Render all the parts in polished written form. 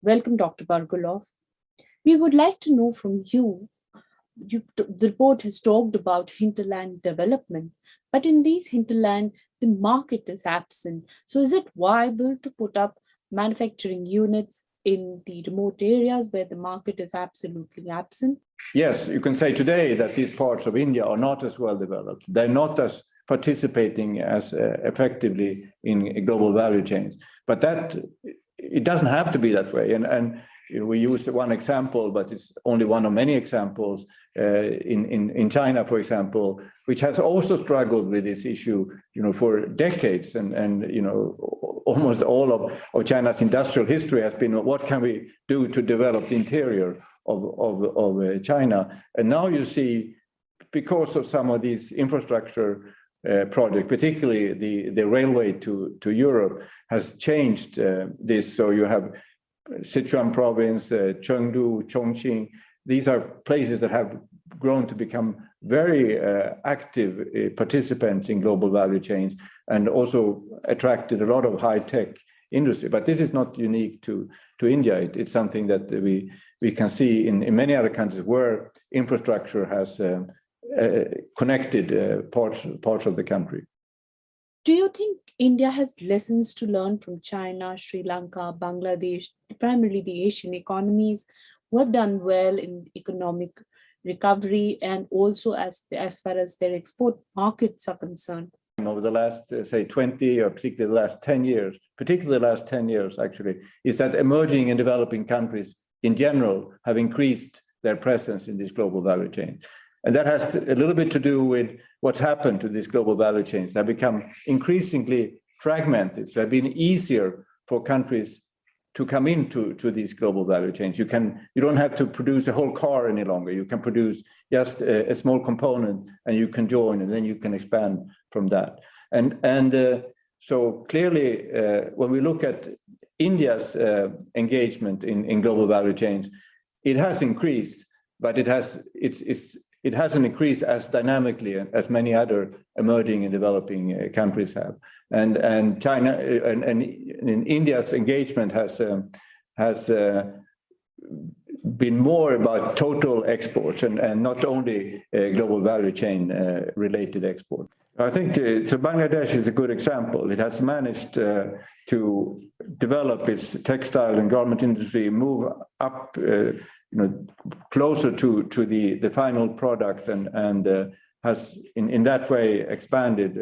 Welcome, Dr. Berglöf. We would like to know from you, the report has talked about hinterland development, but in these hinterland, the market is absent. So is it viable to put up manufacturing units in the remote areas where the market is absolutely absent? Yes, you can say today that these parts of India are not as well developed. They're not as participating as effectively in global value chains. But that it doesn't have to be that way. And we use one example, but it's only one of many examples in China, for example, which has also struggled with this issue, for decades. And almost all of China's industrial history has been, what can we do to develop the interior of China? And now you see, because of some of these infrastructure projects, particularly the railway to Europe, has changed this. So you have Sichuan province, Chengdu, Chongqing. These are places that have grown to become very active participants in global value chains and also attracted a lot of high-tech industry. But this is not unique to India. It's something that we can see in many other countries where infrastructure has connected parts of the country. Do you think India has lessons to learn from China, Sri Lanka, Bangladesh, primarily the Asian economies who have done well in economic recovery and also as far as their export markets are concerned? Over the last, say, 20 or particularly the last 10 years, actually, is that emerging and developing countries in general have increased their presence in this global value chain. And that has a little bit to do with what's happened to these global value chains. They've become increasingly fragmented. So it's been easier for countries to come into these global value chains. You don't have to produce a whole car any longer. You can produce just a small component and you can join, and then you can expand from that. And so clearly, when we look at India's engagement in global value chains, it has increased, but it hasn't increased as dynamically as many other emerging and developing countries have. And China and India's engagement has been more about total exports and not only global value chain related export. I think so Bangladesh is a good example. It has managed to develop its textile and garment industry, move up closer to the final product and has in that way expanded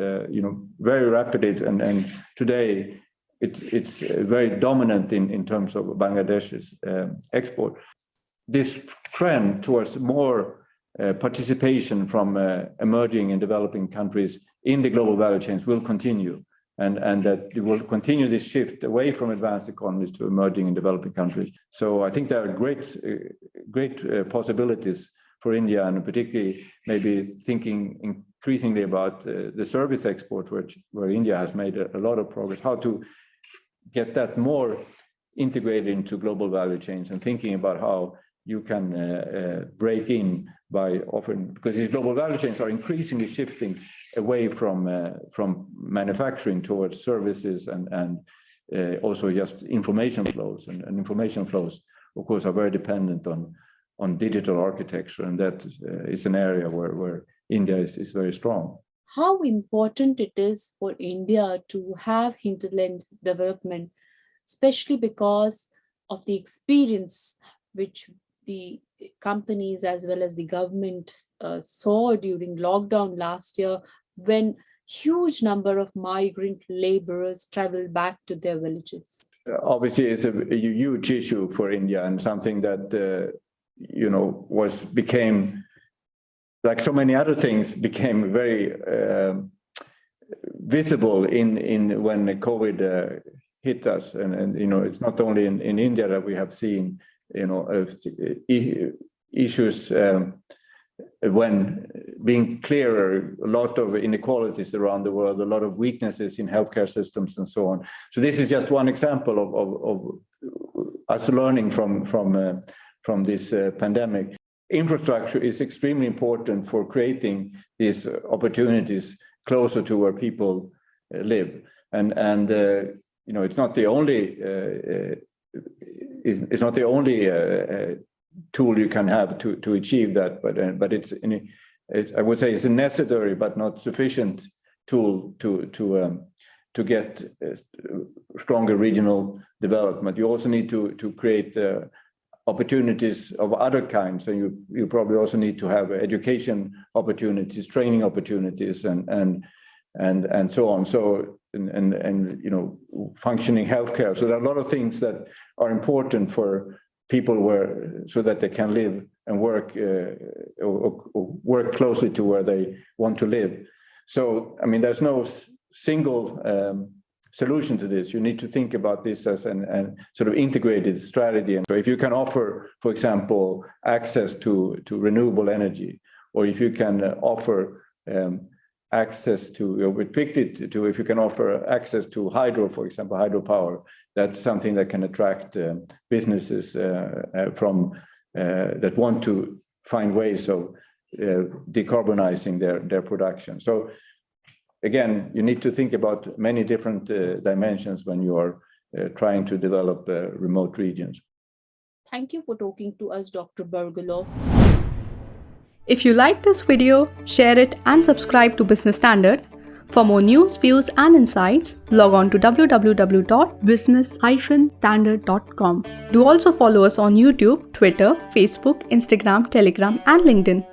very rapidly and today it's very dominant in terms of Bangladesh's export. This trend towards more participation from emerging and developing countries in the global value chains will continue. And that it will continue this shift away from advanced economies to emerging and developing countries. So I think there are great possibilities for India, and particularly maybe thinking increasingly about the service export, where India has made a lot of progress, how to get that more integrated into global value chains and thinking about how you can break in by offering, because these global value chains are increasingly shifting away from manufacturing towards services and also just information flows. And information flows, of course, are very dependent on digital architecture, and that is an area where India is very strong. How important it is for India to have hinterland development, especially because of the experience which the companies as well as the government saw during lockdown last year, when huge number of migrant laborers traveled back to their villages. Obviously, it's a huge issue for India and something that became, like so many other things, became very visible in when COVID hit us, and it's not only in India that we have seen issues when being clearer, a lot of inequalities around the world, a lot of weaknesses in healthcare systems and so on. So this is just one example of us learning from this pandemic. Infrastructure is extremely important for creating these opportunities closer to where people live. And it's not the only it's not the only tool you can have to achieve that, but it's I would say it's a necessary but not sufficient tool to get stronger regional development. You also need to create opportunities of other kinds. So you probably also need to have education opportunities, training opportunities, and so on. So and you know, functioning healthcare. So there are a lot of things that are important for people so that they can live and work or work closely to where they want to live. So I mean, there's no single solution to this. You need to think about this as an sort of integrated strategy. And so if you can offer, for example, access to renewable energy, or if you can offer access to, if you can offer access to hydro, for example, hydropower, that's something that can attract businesses from that want to find ways of decarbonizing their production. So again, you need to think about many different dimensions when you are trying to develop remote regions. Thank you for talking to us, Dr. Berglöf. If you like this video, share it and subscribe to Business Standard. For more news, views and insights, log on to www.business-standard.com. Do also follow us on YouTube, Twitter, Facebook, Instagram, Telegram and LinkedIn.